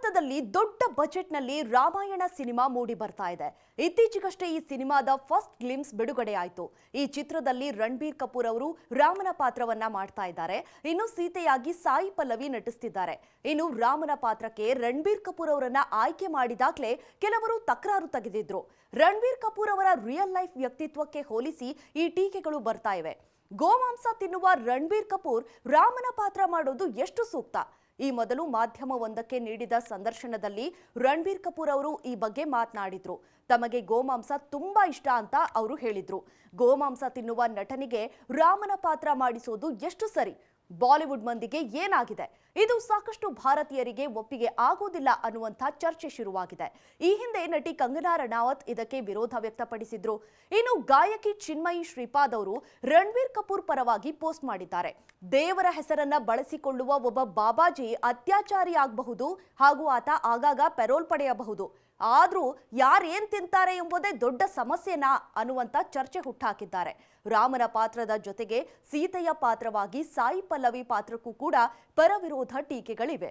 ಭಾರತದಲ್ಲಿ ದೊಡ್ಡ ಬಜೆಟ್ನಲ್ಲಿ ರಾಮಾಯಣ ಸಿನಿಮಾ ಮೂಡಿ ಬರ್ತಾ ಇದೆ. ಇತ್ತೀಚೆಗಷ್ಟೇ ಈ ಸಿನಿಮಾದ ಫಸ್ಟ್ ಗ್ಲಿಮ್ಸ್ ಬಿಡುಗಡೆ ಆಯಿತು. ಈ ಚಿತ್ರದಲ್ಲಿ ರಣಬೀರ್ ಕಪೂರ್ ಅವರು ರಾಮನ ಪಾತ್ರವನ್ನ ಮಾಡ್ತಾ ಇದ್ದಾರೆ. ಇನ್ನು ಸೀತೆಯಾಗಿ ಸಾಯಿ ಪಲ್ಲವಿ ನಟಿಸುತ್ತಿದ್ದಾರೆ. ಇನ್ನು ರಾಮನ ಪಾತ್ರಕ್ಕೆ ರಣಬೀರ್ ಕಪೂರ್ ಅವರನ್ನ ಆಯ್ಕೆ ಮಾಡಿದಾಗಲೇ ಕೆಲವರು ತಕರಾರು ತೆಗೆದಿದ್ರು. ರಣಬೀರ್ ಕಪೂರ್ ಅವರ ರಿಯಲ್ ಲೈಫ್ ವ್ಯಕ್ತಿತ್ವಕ್ಕೆ ಹೋಲಿಸಿ ಈ ಟೀಕೆಗಳು ಬರ್ತಾ ಇವೆ. ಗೋಮಾಂಸ ತಿನ್ನುವ ರಣಬೀರ್ ಕಪೂರ್ ರಾಮನ ಪಾತ್ರ ಮಾಡೋದು ಎಷ್ಟು ಸೂಕ್ತ? ಈ ಮೊದಲು ಮಾಧ್ಯಮವೊಂದಕ್ಕೆ ನೀಡಿದ ಸಂದರ್ಶನದಲ್ಲಿ ರಣಬೀರ್ ಕಪೂರ್ ಅವರು ಈ ಬಗ್ಗೆ ಮಾತನಾಡಿದ್ರು. ತಮಗೆ ಗೋಮಾಂಸ ತುಂಬಾ ಇಷ್ಟ ಅಂತ ಅವರು ಹೇಳಿದ್ರು. ಗೋಮಾಂಸ ತಿನ್ನುವ ನಟನಿಗೆ ರಾಮನ ಪಾತ್ರ ಮಾಡಿಸೋದು ಎಷ್ಟು ಸರಿ? ಬಾಲಿವುಡ್ ಮಂದಿಗೆ ಏನಾಗಿದೆ? ಇದು ಸಾಕಷ್ಟು ಭಾರತೀಯರಿಗೆ ಒಪ್ಪಿಗೆ ಆಗೋದಿಲ್ಲ ಅನ್ನುವಂಥ ಚರ್ಚೆ ಶುರುವಾಗಿದೆ. ಈ ಹಿಂದೆ ನಟಿ ಕಂಗನಾ ರನೌತ್ ಇದಕ್ಕೆ ವಿರೋಧ ವ್ಯಕ್ತಪಡಿಸಿದ್ರು. ಇನ್ನು ಗಾಯಕಿ ಚಿನ್ಮಯಿ ಶ್ರೀಪಾದ್ ಅವರು ರಣಬೀರ್ ಕಪೂರ್ ಪರವಾಗಿ ಪೋಸ್ಟ್ ಮಾಡಿದ್ದಾರೆ. ದೇವರ ಹೆಸರನ್ನ ಬಳಸಿಕೊಳ್ಳುವ ಒಬ್ಬ ಬಾಬಾಜಿ ಅತ್ಯಾಚಾರಿ ಆಗಬಹುದು ಹಾಗೂ ಆತ ಆಗಾಗ ಪೆರೋಲ್ ಪಡೆಯಬಹುದು. ಆದ್ರೂ ಯಾರೇನ್ ತಿಂತಾರೆ ಎಂಬುದೇ ದೊಡ್ಡ ಸಮಸ್ಯೆನಾ ಅನ್ನುವಂತ ಚರ್ಚೆ ಹುಟ್ಟಾಕಿದ್ದಾರೆ. ರಾಮನ ಪಾತ್ರದ ಜೊತೆಗೆ ಸೀತೆಯ ಪಾತ್ರವಾಗಿ ಸಾಯಿ ಪಲ್ಲವಿ ಪಾತ್ರಕ್ಕೂ ಕೂಡ ಪರವಿರೋಧ ಟೀಕೆಗಳಿವೆ.